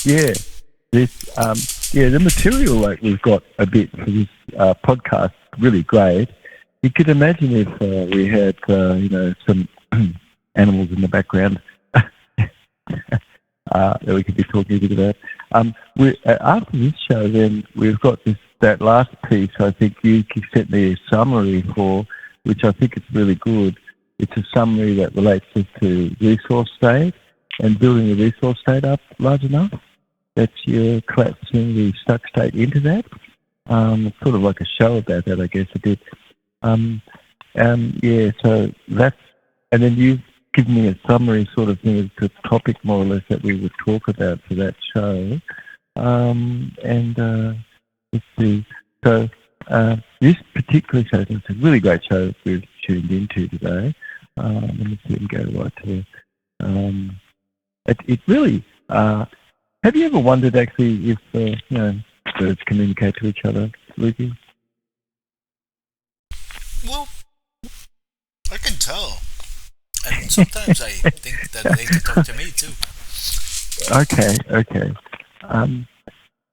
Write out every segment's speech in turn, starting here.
Yeah, the material like we've got a bit for this podcast really great. You could imagine if we had some animals in the background that we could be talking a bit about. After this show, then we've got that last piece. I think you sent me a summary for, which I think is really good. It's a summary that relates us to resource state and building the resource state up large enough that you're collapsing the stuck state into that. It's sort of like a show about that, I guess, a bit. So that's, and then you've given me a summary sort of thing of the topic more or less that we would talk about for that show. Let's see. So this particular show, it's a really great show that we've tuned into today. Let me see and go right to it really. Have you ever wondered actually if birds communicate to each other, Lucy? Well, I can tell. And sometimes I think that they can talk to me too. Okay.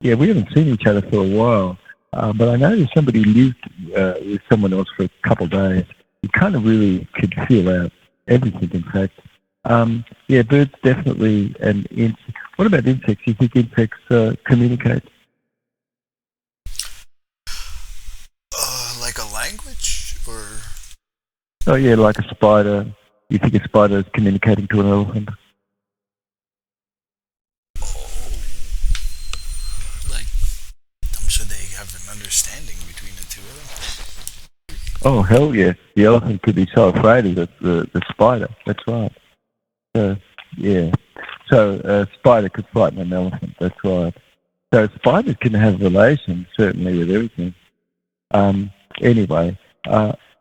We haven't seen each other for a while, but I noticed somebody lived with someone else for a couple of days. You kind of really could feel out everything, in fact. Birds definitely, and what about insects? You think insects communicate? Like a language, or? Oh yeah, like a spider. You think a spider is communicating to an elephant? Like, I'm sure they have an understanding between the two of them. Oh hell yeah! The elephant could be so afraid of the spider. That's right. So a spider could frighten an elephant. That's right. So spiders can have relations certainly with everything. Anyway,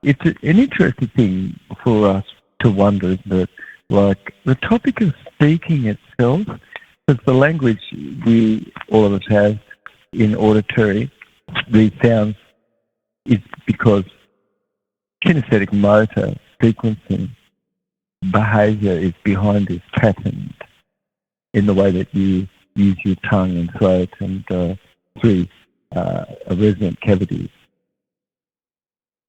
it's an interesting thing for us to wonder, isn't it? Like the topic of speaking itself, because the language all of us have in auditory, these sounds, is because kinesthetic motor sequencing behaviour is behind this pattern in the way that you use your tongue and throat and through resonant cavities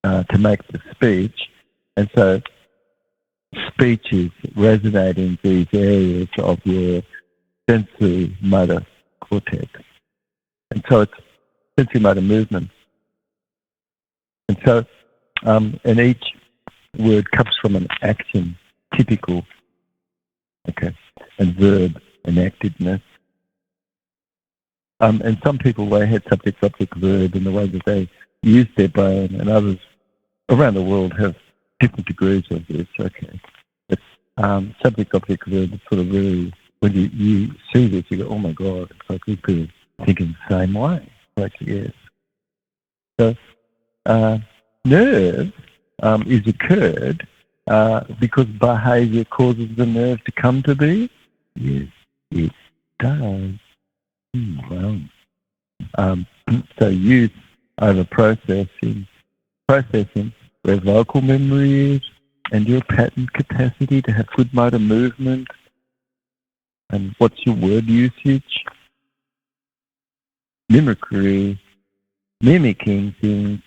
to make the speech. And so speech is resonating these areas of your sensory motor cortex. And so it's sensory motor movement. And so, and each word comes from an action, typical, and verb, enactedness. And some people, they had subject, object, verb in the way that they use their brain, and others around the world have different degrees of this. It's subject, object, verb is sort of really, when you see this, you go, oh my God, it's like these people thinking the same way. Like, yes. So, nerve is occurred because behaviour causes the nerve to come to be. Yes, it does. Well, so use over processing where vocal memory is and your pattern capacity to have good motor movement. And what's your word usage? Mimicry, mimicking things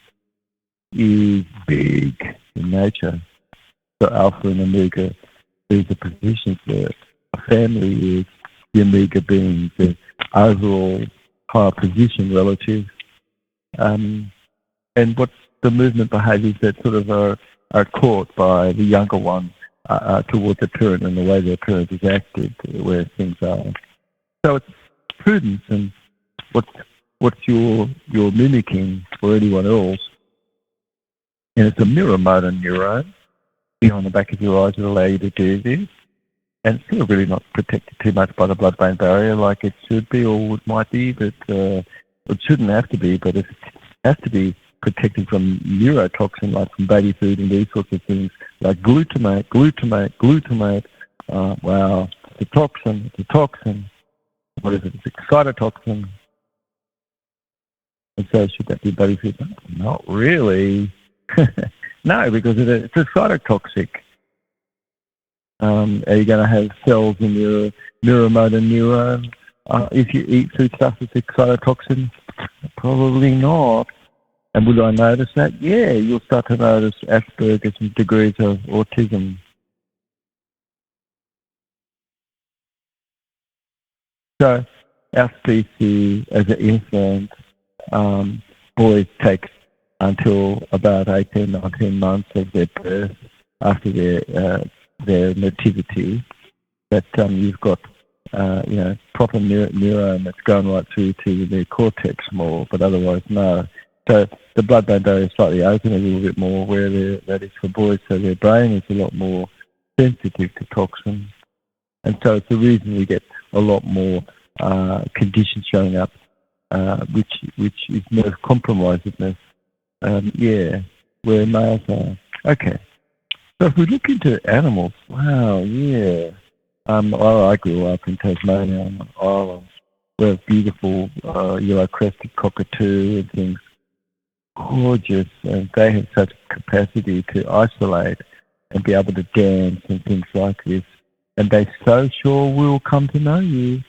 is big in nature. So alpha and omega, these are positions where a family is the omega being the overall higher position relative. And what's the movement behaviours that sort of are caught by the younger one towards the parent and the way their parent is acted, where things are. So it's prudence and what's your mimicking for anyone else. And it's a mirror motor neuron behind the back of your eyes that allow you to do this. And it's still really not protected too much by the blood-brain barrier like it should be or it might be, but it shouldn't have to be, but it has to be protected from neurotoxin like from baby food and these sorts of things like glutamate. Wow, it's a toxin. What is it? It's excitotoxin. And so should that be baby food? Not really. No, because it's excitotoxic. Are you going to have cells in your neuromotor neuron if you eat foodstuff with excitotoxin? Probably not. And would I notice that? Yeah, you'll start to notice Asperger's and degrees of autism. So our species, as an infant, boys take until about 18, 19 months of their birth after their nativity, that you've got proper neuron that's going right through to their cortex more, but otherwise no. So the blood-brain barrier is slightly open a little bit more where that is for boys, so their brain is a lot more sensitive to toxins. And so it's the reason we get a lot more conditions showing up, which is nerve compromisedness. Where males are. Okay. So if we look into animals, wow, yeah. I grew up in Tasmania on the islands. We have beautiful yellow-crested cockatoo and things. Gorgeous, and they have such capacity to isolate and be able to dance and things like this. And they so sure will come to know you.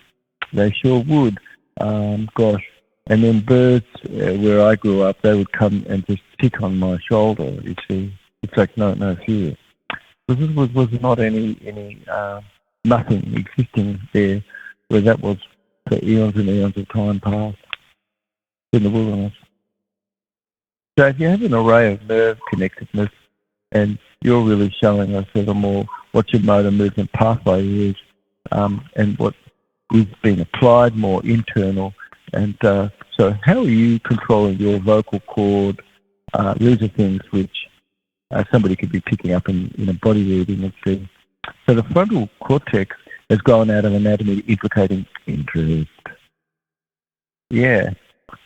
They sure would. Gosh. And then birds, where I grew up, they would come and just sit on my shoulder, you see. It's like no fear. Was not any nothing existing there, where that was for eons and eons of time past in the wilderness. So if you have an array of nerve connectedness, and you're really showing us a more what your motor movement pathway is, and what is being applied more internal. And so how are you controlling your vocal cord? These are things which somebody could be picking up in a body reading and see. So the frontal cortex has gone out of anatomy implicating interest. Yeah.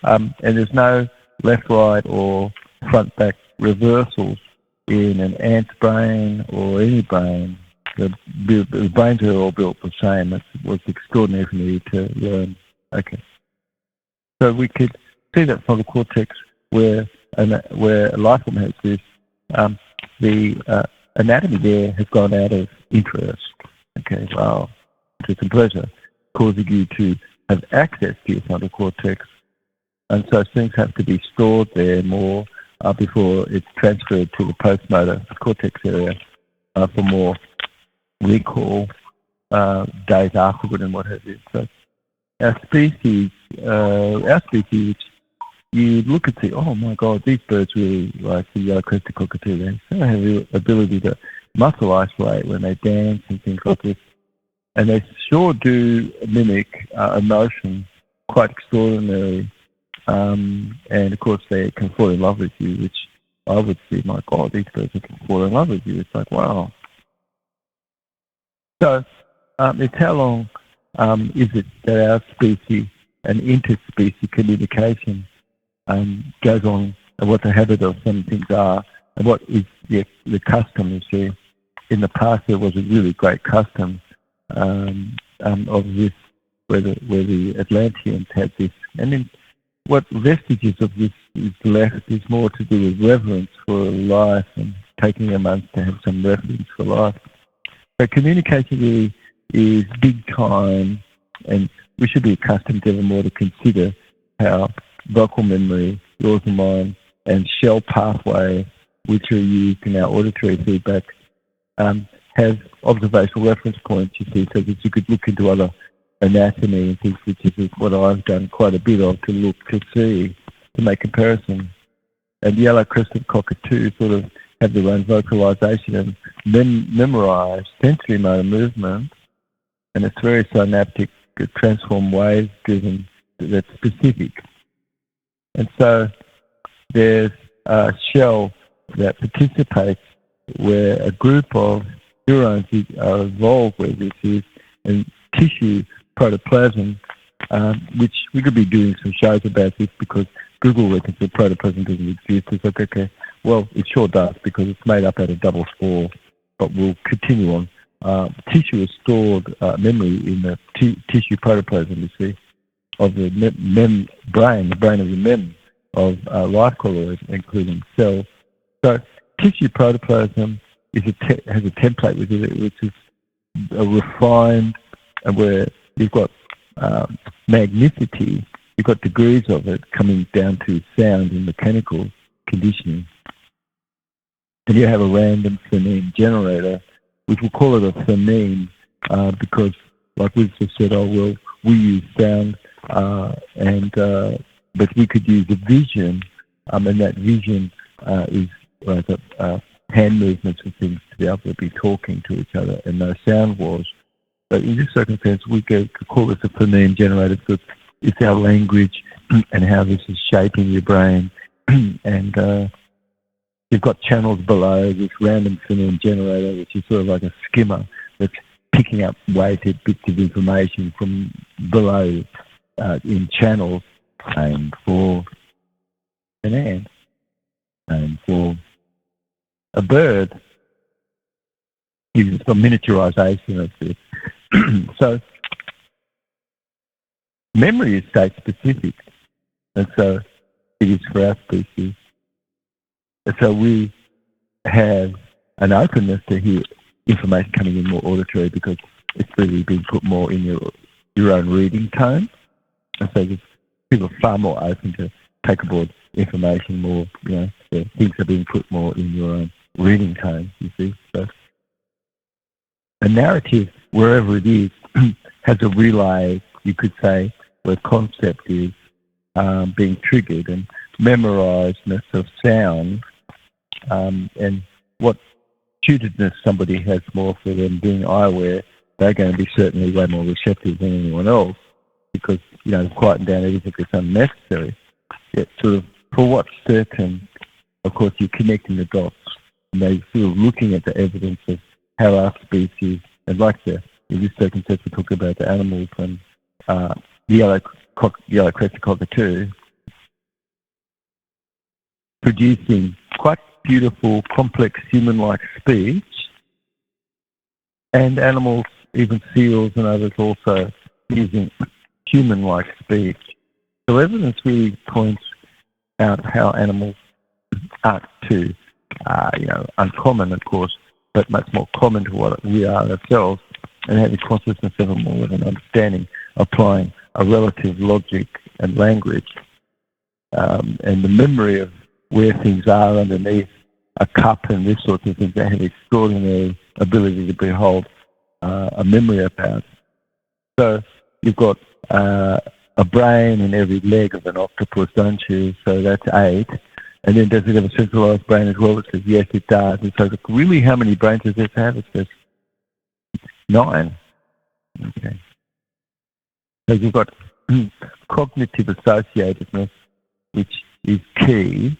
And there's no left, right, or front, back reversals in an ant's brain or any brain. The brains are all built the same. It was extraordinary for me to learn. Okay. So we could see that frontal cortex where a life form has this, the anatomy there has gone out of interest. Okay, wow. It's a pleasure, causing you to have access to your frontal cortex. And so things have to be stored there more before it's transferred to the postmotor cortex area for more recall days afterward and what have you. So our species, which you look and see, oh my God, these birds really like the yellow-crested cockatoo. They have the ability to muscle isolate when they dance and things like this. And they sure do mimic emotion quite extraordinarily. And of course, they can fall in love with you, which I would see, my God, these birds can fall in love with you. It's like, wow. So it's how long is it that our species and interspecies communication goes on, and what the habit of some things are, and what is the custom, you see. In the past, there was a really great custom of this, where the Atlanteans had this. And then what vestiges of this is left is more to do with reverence for life and taking a month to have some reverence for life. So communication really is big time, and we should be accustomed ever more to consider how vocal memory, yours and mine, and shell pathway, which are used in our auditory feedback, have observational reference points, you see, so that you could look into other anatomy and things, which is what I've done quite a bit of, to look, to see, to make comparison. And yellow-crested cockatoo sort of have their own vocalization and memorize sensory motor movement, and it's very synaptic, transform wave driven, that's specific. And so there's a shell that participates where a group of neurons are involved where this is, and tissue protoplasm, which we could be doing some shows about this because Google reckons that protoplasm doesn't exist. It's like, okay, well, it sure does because it's made up out of double spore, but we'll continue on. Tissue is stored memory in the tissue protoplasm, you see, of the brain, the brain of the mem of life colloids, including cells. So tissue protoplasm has a template within it, which is a refined, and where you've got magnicity, you've got degrees of it coming down to sound and mechanical conditioning. And you have a random phoneme generator, which we'll call it a phoneme because, like we've just said, we use sound, but we could use a vision, and that vision is like hand movements and things to be able to be talking to each other, and no sound was. But in this circumstance, we could call this a phoneme generator because it's our language and how this is shaping your brain. And you've got channels below this random phoneme generator, which is sort of like a skimmer that's picking up weighted bits of information from below in channels, and for an ant, and for a bird, it's a miniaturization of this. So memory is state specific, and so it is for our species. And so we have an openness to hear information coming in more auditory because it's really been put more in your own reading tone. And so people are far more open to take aboard information more, things are being put more in your own reading tone, you see. So a narrative, wherever it is, has a relay, you could say, where concept is being triggered, and memorizedness of sound, and what tutedness somebody has more for them being eyewear, they're going to be certainly way more receptive than anyone else because, they've quietened down everything that's unnecessary. Yet sort of, for what's certain, of course, you're connecting the dots, and they're sort of looking at the evidence of how our species, and like in this circumstance we're talking about the animals and the yellow-crested cockatoo, producing quite beautiful, complex human-like speech, and animals, even seals and others, also using human-like speech. So evidence really points out how animals are too, uncommon, of course, but much more common to what we are ourselves, and having consciousness ever more of an understanding, applying a relative logic and language, and the memory of where things are underneath a cup and this sort of thing. They have extraordinary ability to behold a memory about. So you've got a brain in every leg of an octopus, don't you? So that's 8. And then does it have a centralized brain as well? It says yes, it does. And so really, how many brains does it have? It says 9. Okay. So you've got cognitive associatedness, which is key.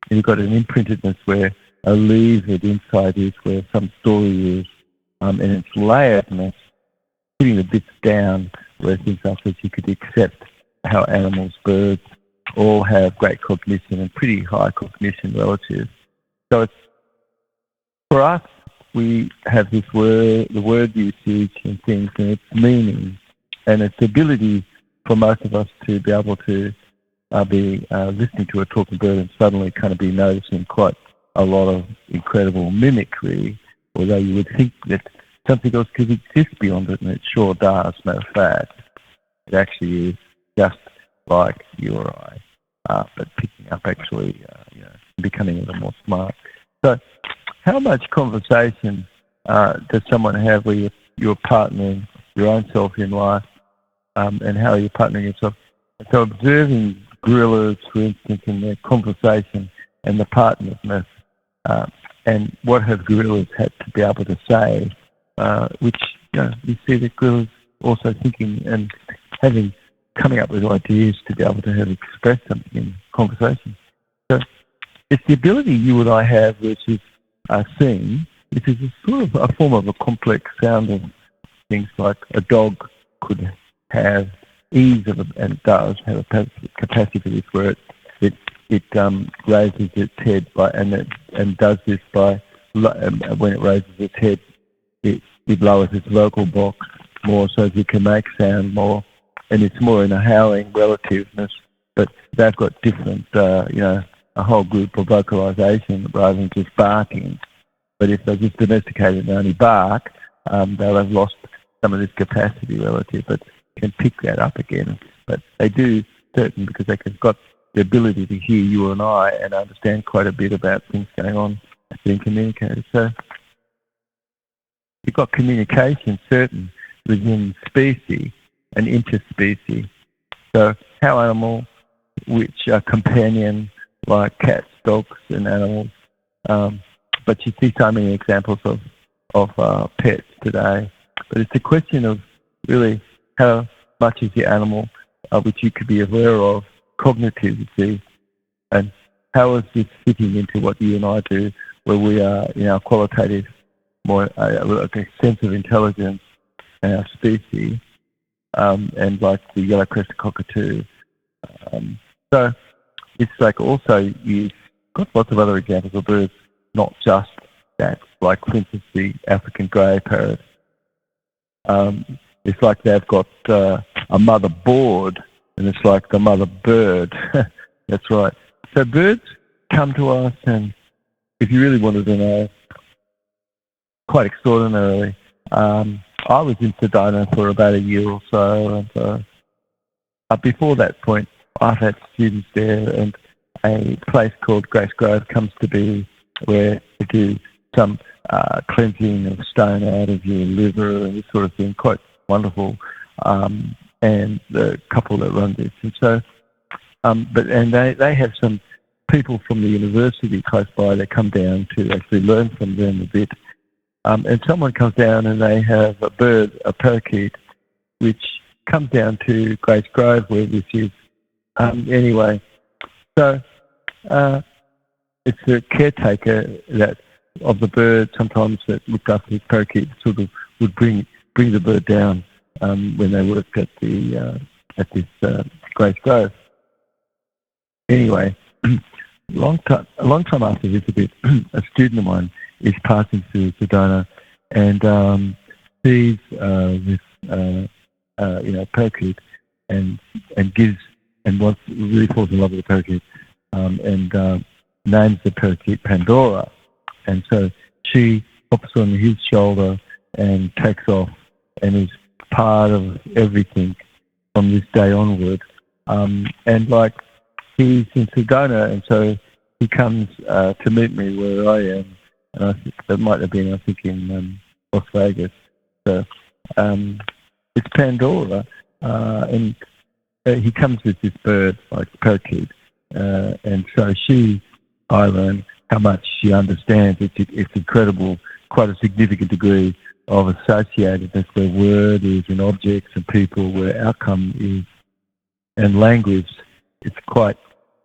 And you've got an imprintedness where a levered insight is where some story is, and it's layeredness, putting the bits down where things are that you could accept how animals, birds, all have great cognition and pretty high cognition relative. So it's, for us, we have this word, the word usage and things, and its meaning, and its ability for most of us to be able to be listening to a talking bird and suddenly kind of be noticing quite a lot of incredible mimicry, although you would think that something else could exist beyond it, and it sure does, matter of fact. It actually is just like you or I, but picking up actually, becoming a little more smart. So how much conversation does someone have where you're partnering your own self in life, and how you're partnering yourself? So observing gorillas, for instance, in their conversation and the partnerness, and what have gorillas had to be able to say, which, you see that gorillas also thinking and coming up with ideas to be able to have expressed something in conversation. So it's the ability you and I have versus seeing, which is a sort of a form of a complex sound of things like a dog could have ease of, and does have a capacity for this, where it raises its head and does this by when it raises its head, it lowers its vocal box more so that it can make sound more, and it's more in a howling relativeness. But they've got different, a whole group of vocalization rather than just barking. But if they're just domesticated and only bark, they'll have lost some of this capacity relative. But can pick that up again. But they do certain because they've got the ability to hear you and I and understand quite a bit about things going on being communicated. So you've got communication certain within species and interspecies. So how animals, which are companion like cats, dogs, and animals, but you see so many examples of pets today. But it's a question of really how much is the animal, which you could be aware of, cognitive, you see, and how is this fitting into what you and I do, where we are in our qualitative, more like a sense of intelligence in our species, and like the yellow-crested cockatoo. So it's like also you've got lots of other examples of birds, not just that, like for instance the African grey parrot. It's like they've got a mother board, and it's like the mother bird. That's right. So birds come to us, and if you really wanted to know, quite extraordinarily, I was in Sedona for about a year or so, and before that point, I've had students there, and a place called Grace Grove comes to be where they do some cleansing of stone out of your liver and this sort of thing, quite wonderful. And the couple that run this, and so, they have some people from the university close by that come down to actually learn from them a bit. And someone comes down and they have a bird, a parakeet, which comes down to Grace Grove where this is. Anyway, so it's the caretaker that of the bird sometimes that looked after his parakeet sort of would bring the bird down when they worked at this Grace Grove. Anyway, a long time after this, a student of mine is passing through Sedona and sees this parakeet and gives and really falls in love with the parakeet and names the parakeet Pandora, and so she hops on his shoulder and takes off and is part of everything from this day onward. And like he's in Sedona, and so he comes to meet me where I am. And I think that might have been, I think, in Las Vegas. So it's Pandora, and he comes with this bird, like parakeet, and so I learn how much she understands. It's incredible, quite a significant degree of associatedness where word is in objects and people, where outcome is, and language. It's quite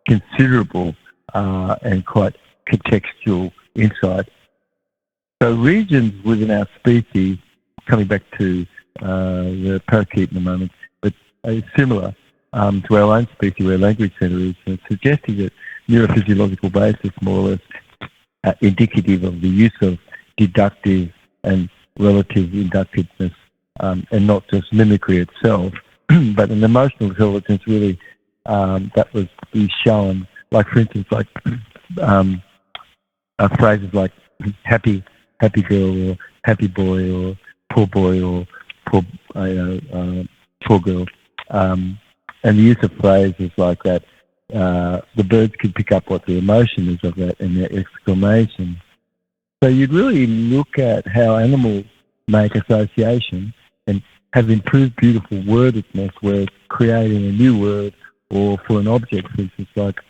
considerable and quite contextual insight. So regions within our species, coming back to the parakeet in a moment, but similar to our own species where language centre is, and suggesting that neurophysiological basis more or less indicative of the use of deductive and relative inductiveness and not just mimicry itself, but an emotional intelligence really that was shown, like for instance, like phrases like happy girl or happy boy or poor girl, and the use of phrases like that. The birds can pick up what the emotion is of that and their exclamation. So you'd really look at how animals make association and have improved beautiful wordedness where it's creating a new word, or for an object, for instance, like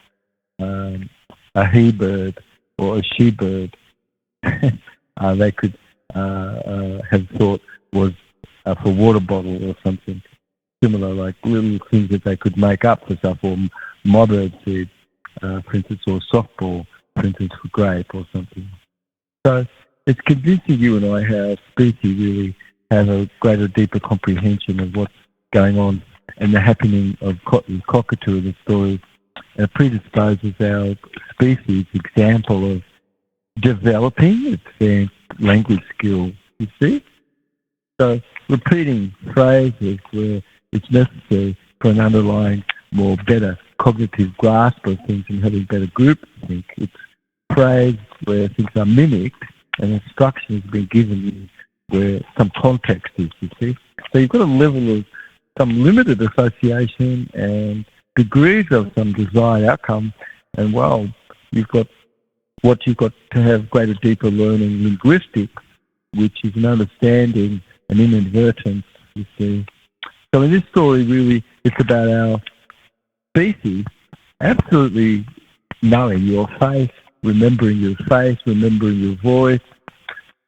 a he bird or a she bird, they could have thought was for water bottle or something similar, like little things that they could make up for stuff, or mother seed, for instance, or softball, for instance, for grape or something. So it's convincing you and I how species really have a greater, deeper comprehension of what's going on, and the happening of cockatoo in the story predisposes our species example of developing its language skills, you see? So repeating phrases where it's necessary for an underlying more better cognitive grasp of things and having better group think. It's phrase where things are mimicked and instruction has been given you where some context is, you see. So you've got a level some limited association and degrees of some desired outcome. And well, you've got to have greater, deeper learning linguistics, which is an understanding, an inadvertence, you see. So in this story, really, it's about our species absolutely knowing your face, remembering your face, remembering your voice,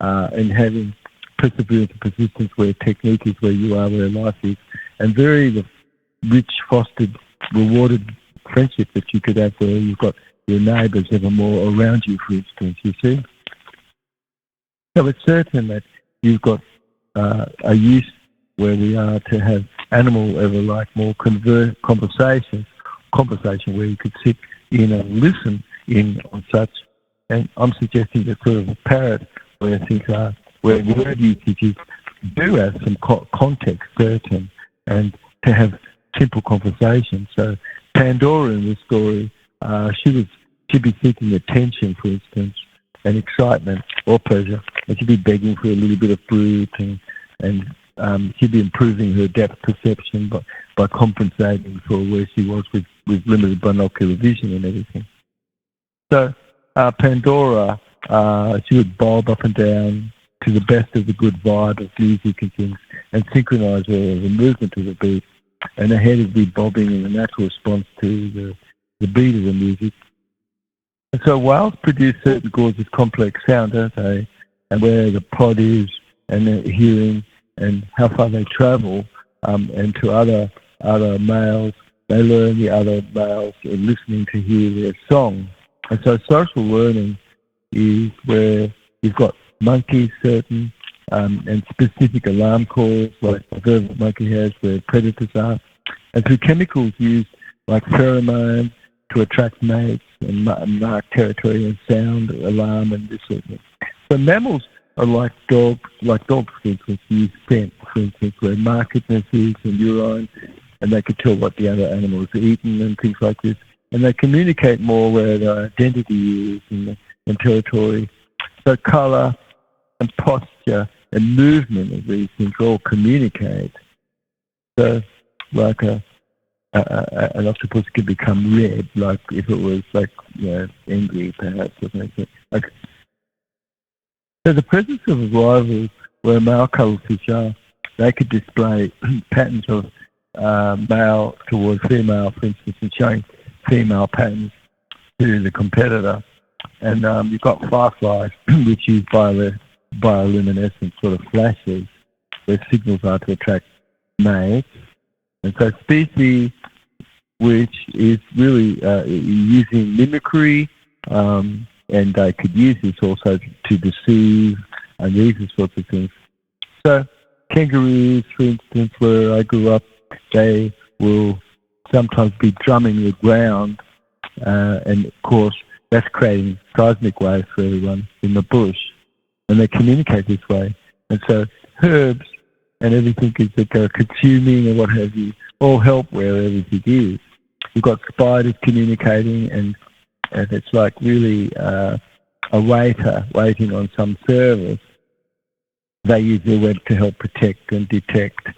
and having perseverance and persistence where technique is, where you are, where life is, and very rich, fostered, rewarded friendship that you could have where you've got your neighbours evermore around you, for instance, you see. So it's certain that you've got a use where we are to have animal ever more conversation where you could sit in and listen in on such. And I'm suggesting that sort of a parrot where things are, where word usages do have some context certain, and to have simple conversation. So Pandora in this story, she'd be seeking attention, for instance, and excitement or pleasure, and she'd be begging for a little bit of fruit, and she'd be improving her depth perception by compensating for where she was with limited binocular vision and everything. So Pandora, she would bob up and down to the best of the good vibe of music and things, and synchronise the movement of the beat, and her head would be bobbing in a natural response to the beat of the music. And so whales produce certain gorgeous complex sound, don't they? And where the pod is, and the hearing, and how far they travel, and to other males, they learn the other males are listening to hear their song. And so social learning is where you've got monkeys certain, and specific alarm calls like the vervet monkey has where predators are, and through chemicals used like pheromones to attract mates and mark territory and sound alarm and this sort of thing. So mammals are like dogs, for instance, use scent, for instance, where markedness is and urine, and they could tell what the other animal has eaten and things like this. And they communicate more where their identity is and territory. So colour and posture and movement of these things all communicate. So like an octopus could become red, like if it was angry perhaps or something. Okay. So the presence of rivals where male cuttlefish are, they could display patterns of male towards female, for instance, and showing female patterns to the competitor. And you've got fireflies, which use bioluminescent sort of flashes, where signals are to attract mates. And so species which is really using mimicry, and they could use this also to deceive and these sorts of things. So kangaroos, for instance, where I grew up, they will sometimes be drumming the ground, and of course that's creating seismic waves for everyone in the bush, and they communicate this way. And so herbs and everything is that they're consuming and what have you all help where everything is. You've got spiders communicating, and it's like really a waiter waiting on some service. They use their web to help protect and detect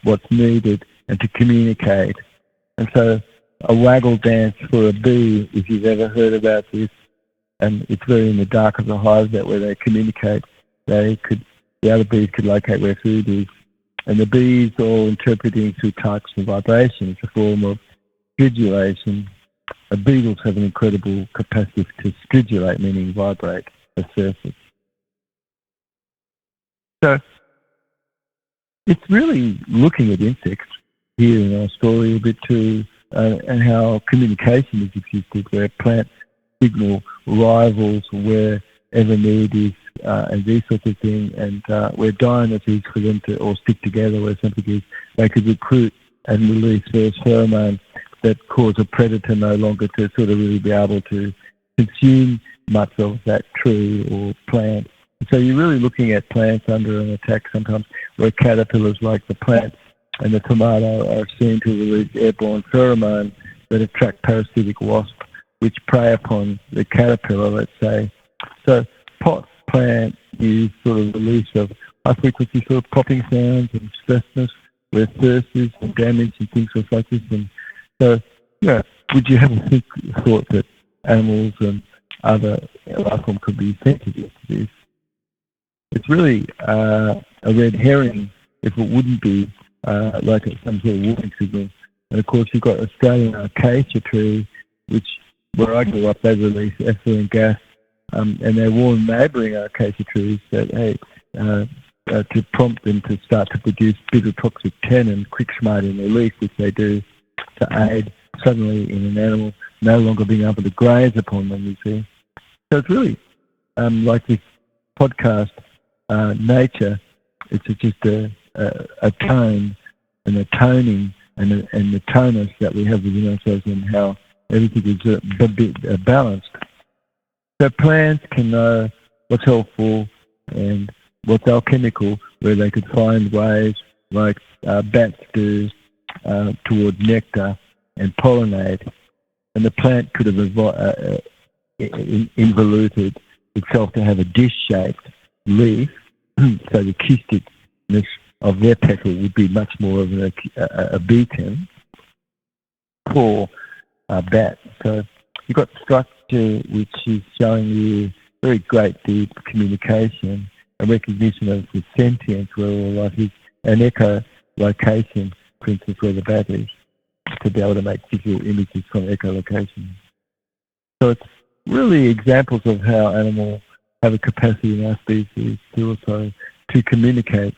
what's needed and to communicate. And so a waggle dance for a bee, if you've ever heard about this, and it's very in the dark of the hive that where they communicate, the other bees could locate where food is. And the bees all interpreting through touch and vibration. It's a form of stridulation. The beetles have an incredible capacity to stridulate, meaning vibrate a surface. So it's really looking at insects here in our story a bit too, and how communication is existed, where plants signal rivals wherever need is, and these sorts of things, and where diurness is for them to all stick together, where something is, they could recruit and release their pheromones that cause a predator no longer to sort of really be able to consume much of that tree or plant. So you're really looking at plants under an attack sometimes, where caterpillars like the plant and the tomato are seen to release airborne pheromones that attract parasitic wasps, which prey upon the caterpillar, let's say. So pot plant is sort of release of high frequency sort of popping sounds and stressness, where thirst is and damage and things like this. And so, would you have a thought that animals and other life forms could be sensitive to this? It's really a red herring if it wouldn't be like some sort of warning signal. And of course, you've got Australian acacia tree, which where I grew up, they release effluent gas, and they warn neighbouring acacia trees that hey, to prompt them to start to produce bitter toxic tannin, quick smart in their leaf, which they do to aid suddenly in an animal no longer being able to graze upon them. You see, so it's really like this podcast. Nature, it's just a tone and a toning and the tonus that we have within ourselves and how everything is balanced. So plants can know what's helpful and what's alchemical, where they could find ways like bats do toward nectar and pollinate, and the plant could have involuted itself to have a dish-shaped leaf, so the acousticness of their petal would be much more of a beacon for bats. So you've got structure which is showing you very great deep communication, a recognition of the sentience where all life is, an echolocation, for instance, where the bat is, to be able to make visual images from echolocation. So it's really examples of how animals have a capacity in our species to also to communicate.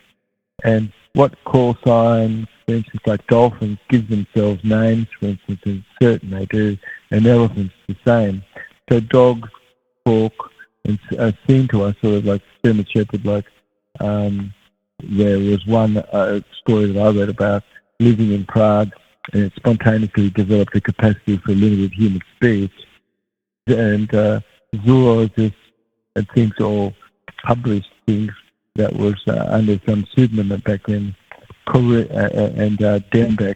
And what call signs, for instance, like dolphins, give themselves names, for instance, and certain they do, and elephants the same. So dogs talk and seem to us sort of like German Shepherd, like there was one story that I read about living in Prague, and it spontaneously developed a capacity for limited human speech. And zoologists and things all published things that was under some pseudonym back then, and Denbeck,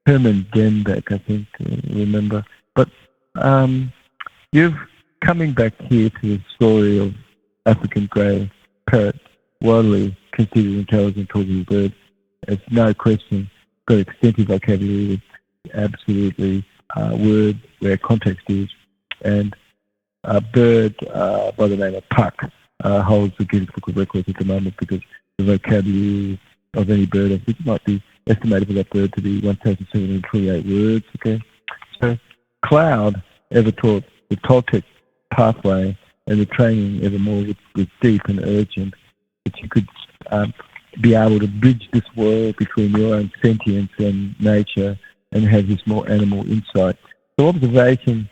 Herman Denbeck, I think, remember. But you're coming back here to the story of African grey parrot, widely considered intelligent talking bird. It's no question got extensive vocabulary, absolutely word where context is, and a bird by the name of Puck holds the Guinness Book of Records at the moment because the vocabulary of any bird, I think, might be estimated for that bird to be 1,728 words. Okay, so Cloud ever taught the Toltec pathway, and the training ever more was deep and urgent, that you could be able to bridge this world between your own sentience and nature and have this more animal insight. So observation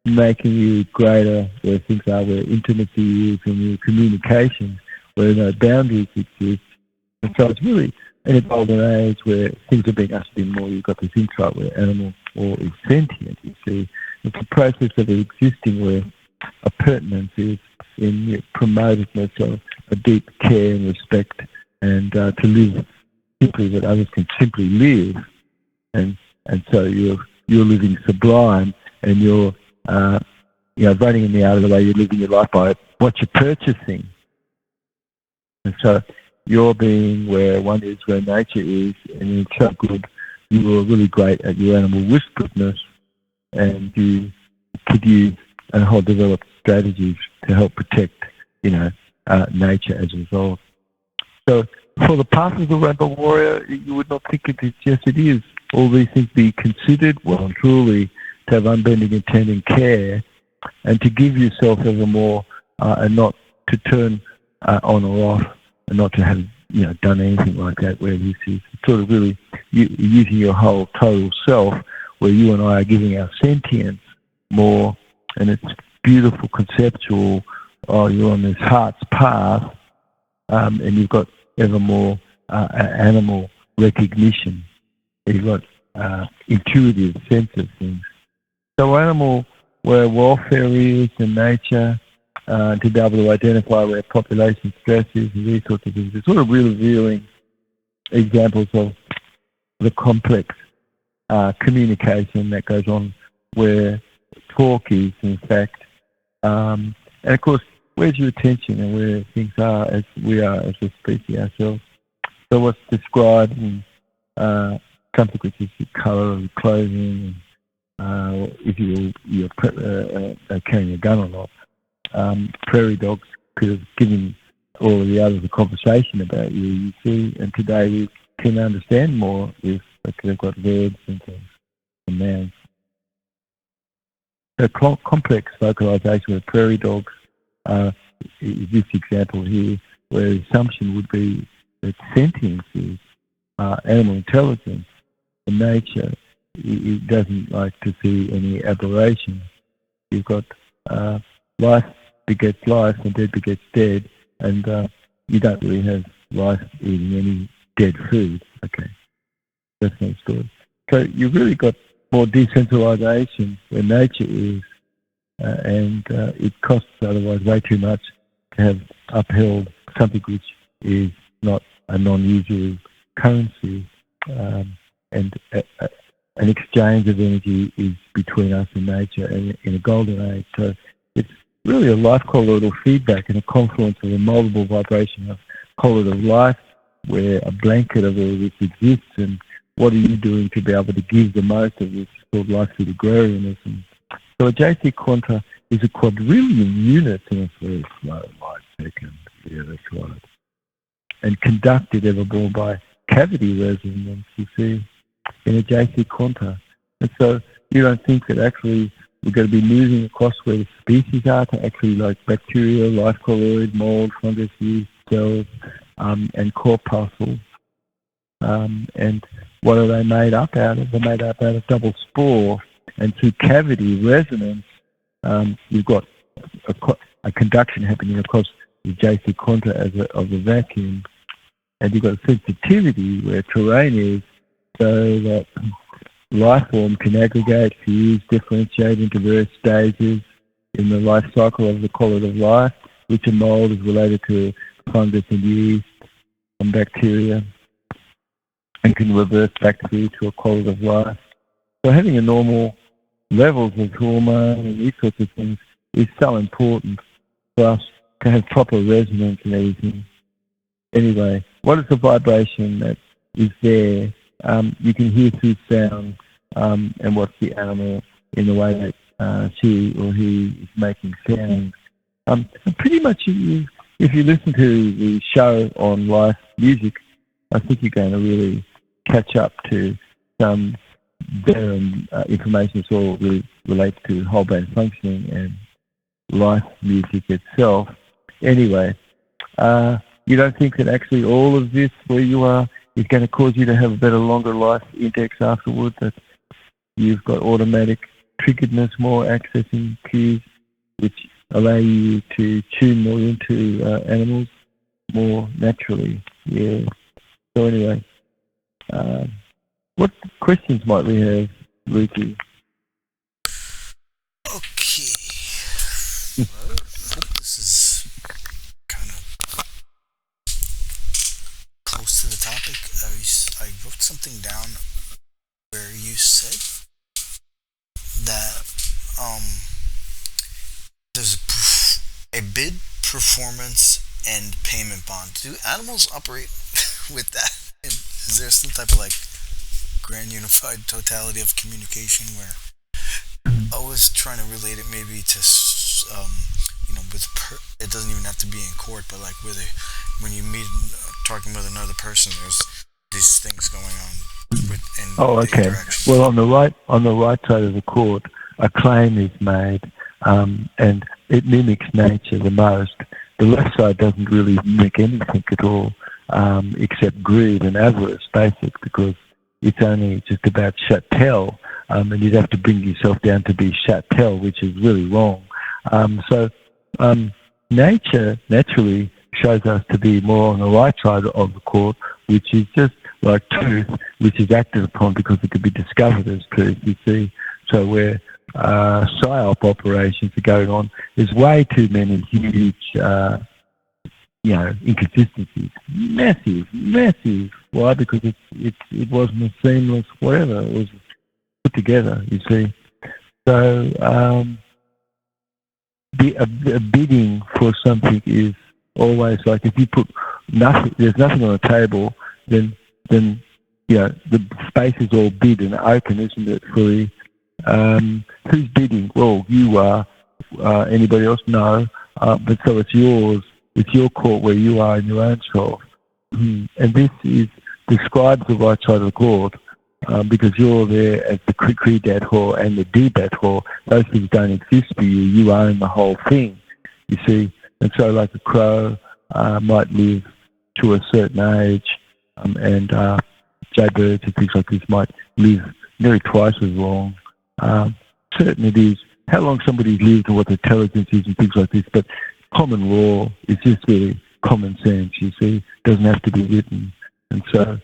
making you greater where things are, where intimacy is, and your communication, where no boundaries exist. And so it's really an evolving age where things are being ushered in more. You've got this insight where animal or is sentient, you see. It's a process of existing where a pertinence is in the promotedness of a deep care and respect, and to live simply that others can simply live. And so you're living sublime, and you're running in the out of the way, you're living your life by what you're purchasing. And so you're being where one is, where nature is, and it's so good. You are really great at your animal whisperedness, and you could use and whole developed strategies to help protect, nature as a result. So for the path of the rainbow warrior, you would not think it is. Yes, it is. All these things be considered well and truly, to have unbending intent and care, and to give yourself evermore, and not to turn on or off, and not to have done anything like that. Where this is sort of really using your whole total self, where you and I are giving our sentience more, and it's beautiful, conceptual. You're on this heart's path, and you've got ever more animal recognition. You've got intuitive sense of things. So animal where welfare is in nature, to be able to identify where population stress is and these sorts of things. It's sort of revealing examples of the complex communication that goes on where talk is, in fact. And of course, where's your attention and where things are as we are as a species ourselves. So what's described in something which is the colour of clothing, if you're carrying a gun or not. Prairie dogs could have given all of the others a conversation about you, you see, and today we can understand more if they've got verbs and things and nouns. So complex vocalization with prairie dogs is this example here, where the assumption would be that sentience is animal intelligence in nature. It doesn't like to see any aberration. You've got life begets life and dead begets dead, and you don't really have life eating any dead food. Okay, that's no story. So you've really got more decentralisation where nature is, and it costs otherwise way too much to have upheld something which is not a non-usual currency, and an exchange of energy is between us and nature in a golden age. So it's really a life colloidal feedback and a confluence of a multiple vibration of colloidal life, where a blanket of all this exists, and what are you doing to be able to give the most of this called life-food agrarianism. So a JC quanta is a quadrillion units in a very slow light second. Yeah, that's right. And conducted evermore by cavity resonance, you see, in a JC quanta. And so you don't think that actually we're going to be moving across where the species are to actually like bacteria, life colloid, mold, fungus, yeast, cells, and corpuscles. And what are they made up out of? They're made up out of double spore. And through cavity resonance, you've got a conduction happening across the JC quanta of the vacuum. And you've got a sensitivity where terrain is, so that life form can aggregate, fuse, differentiate into various stages in the life cycle of the colloid of life, which a mold is related to fungus and yeast and bacteria, and can reverse back through to a colloid of life. So having a normal levels of hormone and these sorts of things is so important for us to have proper resonance and everything. Anyway, what is the vibration that is there? You can hear through sound and watch the animal in the way that she or he is making sounds. And pretty much, if you listen to the show on live music, I think you're going to really catch up to some better information that all really relates to whole brain functioning and life music itself. Anyway, you don't think that actually all of this where you are is going to cause you to have a better, longer life index afterwards, that you've got automatic triggeredness, more accessing cues, which allow you to tune more into animals more naturally. Yeah. So anyway, what questions might we have, Lucy? Okay. Well, this is kind of close to the topic. I wrote something down where you said that there's a bid, performance, and payment bond. Do animals operate with that? Is there some type of like grand unified totality of communication where I was trying to relate it maybe to with it doesn't even have to be in court, but like when you meet talking with another person, there's these things going on with okay. Well, on the right side of the court, a claim is made, and it mimics nature the most. The left side doesn't really mimic anything at all, except greed and avarice, basically, because it's only just about châtel, and you'd have to bring yourself down to be châtel, which is really wrong. So nature naturally shows us to be more on the right side of the court, which is just like truth, which is acted upon because it could be discovered as truth, you see. So where PSYOP operations are going on, there's way too many huge inconsistencies. Massive. Why? Because it wasn't a seamless whatever. It was put together, you see. So a bidding for something is always like if you put nothing, there's nothing on the table, then the space is all bid and open, isn't it? Fully. Who's bidding? Well, you are. Anybody else? No. But so it's yours. It's your court where you are in your own self. And this describes the right side of the court because you're there as the Kri Dat Hor and the D Dat Hor. Those things don't exist for you. You own the whole thing, you see. And so like a crow might live to a certain age and jaybirds and things like this might live nearly twice as long. Certain it is how long somebody's lived and what their intelligence is and things like this, but common law is just really common sense, you see. It doesn't have to be written. And so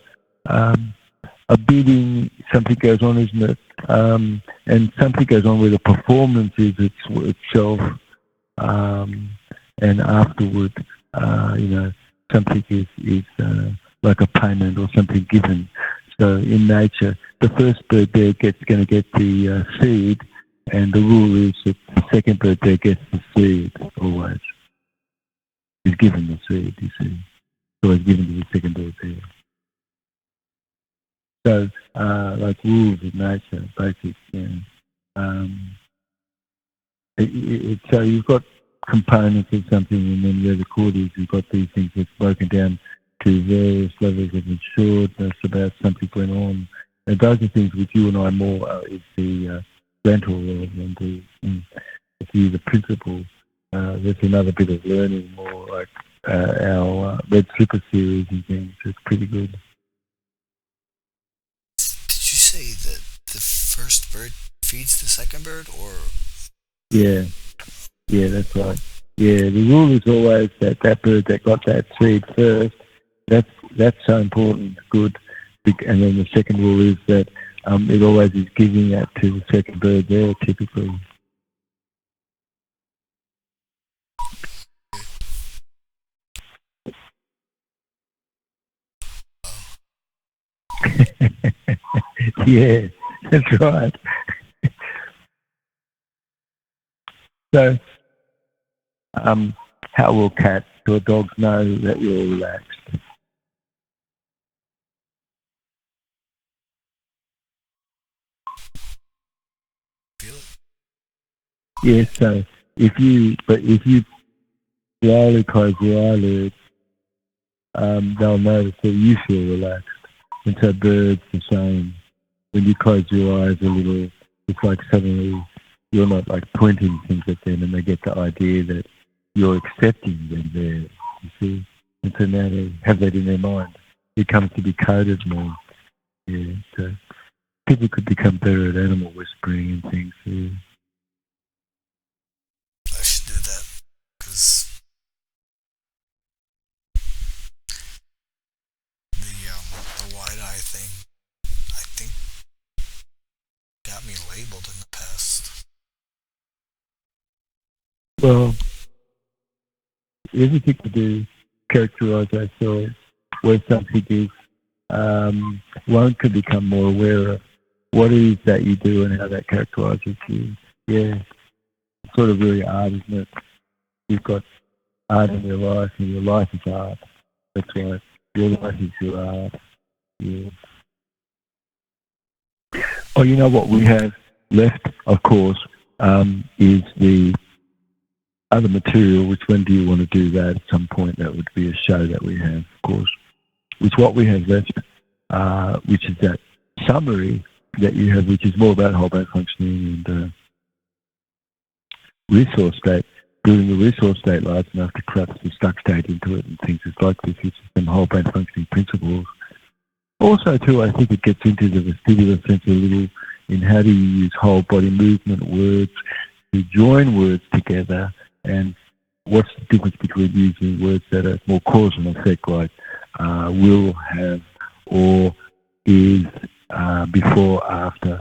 a bidding, something goes on, isn't it? And something goes on where the performance is itself, and afterward, something is like a payment or something given. So in nature, the first bird there going to get the seed, and the rule is that the second bird there gets the seed always. Is given the seed, you see. It's always given to the second bird there. So, like rules of nature, basic, so you've got components of something, and then where the chord is, you've got these things that's broken down to various levels of assuredness about something going on. And those are things which you and I more is the rental and the principle. There's another bit of learning more like our Red Slipper series and things. It's pretty good. Did you say that the first bird feeds the second bird, or? Yeah, that's right. Yeah, the rule is always that bird that got that seed first, that's so important, good. And then the second rule is that it always is giving that to the second bird there, typically. Yeah, that's right. So, how will cats or dogs know that you're relaxed? Feel it? Yeah, so if you slowly close your eyelids, they'll notice that you feel relaxed. And so birds the same. When you close your eyes a little, it's like suddenly you're not like pointing things at them, and they get the idea that you're accepting them there, you see. And so now they have that in their mind. It comes to be coded more. Yeah, so people could become better at animal whispering and things. Yeah. I should do that, because the wide eye thing, I think, got me labeled in the past. Well, everything to do characterize ourselves where something is. One can become more aware of what it is that you do and how that characterizes you. Yeah, it's sort of really art, isn't it? You've got art in your life, and your life is art. That's right. Your life is your art. Yeah. Oh, you know what we have left, of course, is the other material. Which when do you want to do that? At some point, that would be a show that we have, of course. Which what we have left, which is that summary that you have, which is more about whole brain functioning and resource state, building the resource state large enough to collapse the stuck state into it and things like this, which is some whole brain functioning principles. Also, too, I think it gets into the vestibular sense a little in how do you use whole body movement, words, to join words together, and what's the difference between using words that are more cause and effect, like will, have, or is, before, after,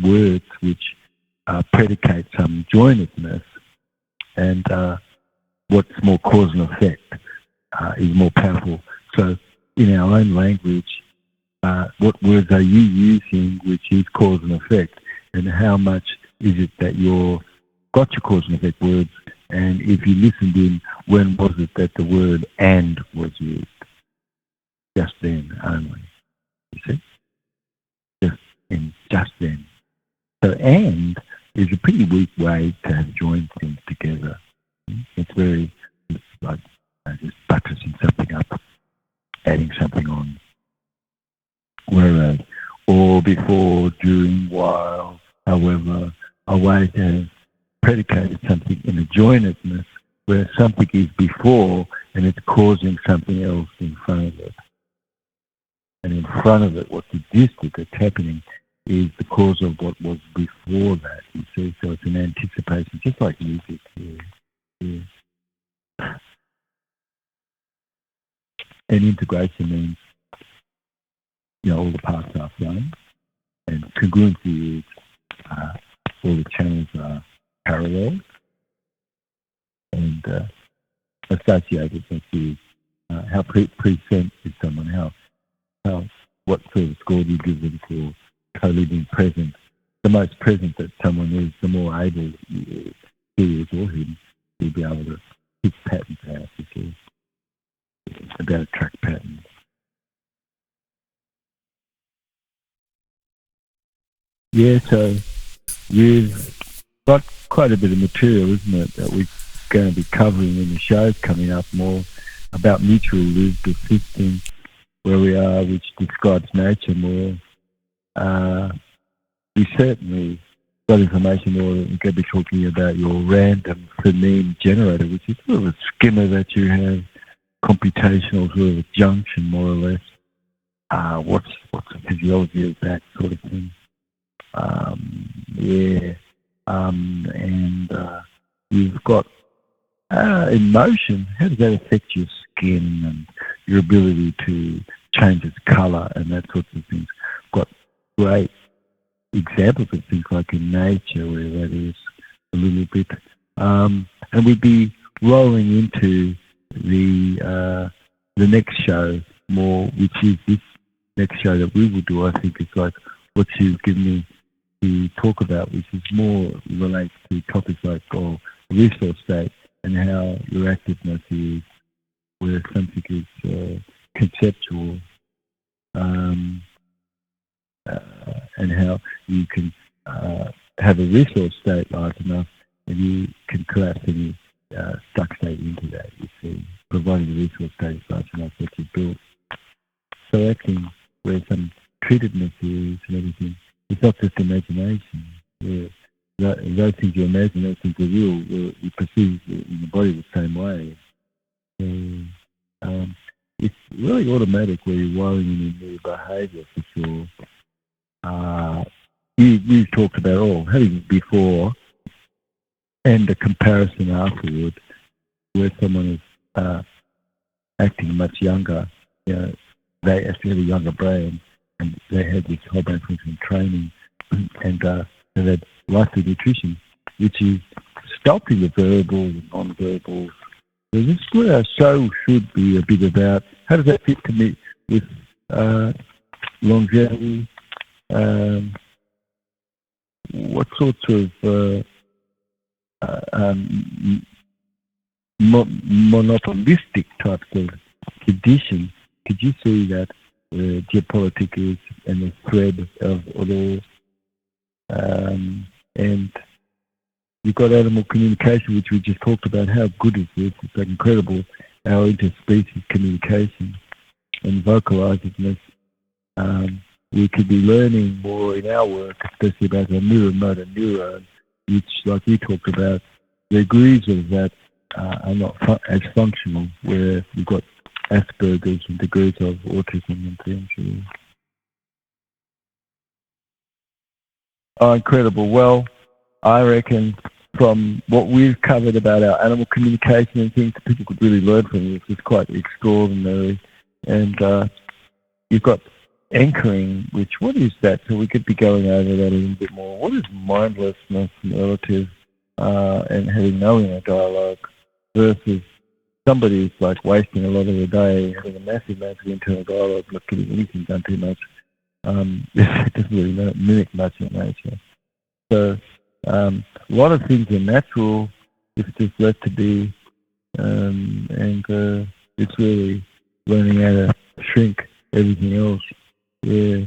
words which predicate some joinedness, and what's more cause and effect is more powerful. So in our own language, what words are you using which is cause and effect, and how much is it that you're got your cause and effect words, and if you listened in, when was it that the word and was used? Just then only. You see, just then. So and is a pretty weak way to have joined things together. It's like just buttressing something up, adding something on. Whereas or before, during, while, however, a way to have predicated something in a joinedness where something is before and it's causing something else in front of it. And in front of it, what's existed that's happening is the cause of what was before that, you see. So it's an anticipation, just like music. Yeah. And integration means, all the parts are flowing. And congruency is all the channels are parallel. And associatedness is how present is someone, what sort of score do you give them for co-living present? The most present that someone is, the more able he is or him to be able to pick patterns out, you see. It's about track patterns. Yeah, so we've got quite a bit of material, isn't it, that we're going to be covering in the shows coming up more about mutual lived assisting, where we are, which describes nature more. We certainly got information more. We're going to be talking about your random phoneme generator, which is sort of a skimmer that you have, computational sort of a junction, more or less. What's the physiology of that sort of thing? And you've got emotion. How does that affect your skin and your ability to change its colour and that sort of things? Got great examples of things like in nature where that is a little bit. And we'd be rolling into the next show more, which is this next show that we will do. I think it's like what you've given me to talk about, which is more relates to topics like resource state and how your activeness is, where something is conceptual, and how you can have a resource state large enough and you can collapse any stuck state into that, you see, providing the resource state is large enough that you built. So acting where some treatedness is and everything, it's not just imagination. Yeah. Those things you imagine, those things are real, you perceive in the body the same way. So, it's really automatic where you're wiring in your behaviour for sure. You've talked about having before and a comparison afterward where someone is acting much younger. They actually have a younger brain and they had this whole brain function training and they had likely nutrition, which is stopping the verbal and non-verbal. So this is what our show should be a bit about. How does that fit to me with longevity? What sorts of monopolistic types of conditions could you see that geopolitic is and the thread of it all? And you've got animal communication, which we just talked about. How good is this? It's like incredible, our interspecies communication and vocalizedness. We could be learning more in our work, especially about the neuromotor neuron, which, like you talked about, the degrees of that are not as functional, where you've got Asperger's and degrees of autism and things. Oh, incredible. Well, I reckon from what we've covered about our animal communication and things, people could really learn from this. It's quite extraordinary. And you've got anchoring, what is that? So we could be going over that a little bit more. What is mindlessness relative and having no inner dialogue versus somebody who's like wasting a lot of the day having a massive internal dialogue, not getting anything done too much. It doesn't really mimic much in nature. So a lot of things are natural, it's just left to be, and it's really learning how to shrink everything else Yeah.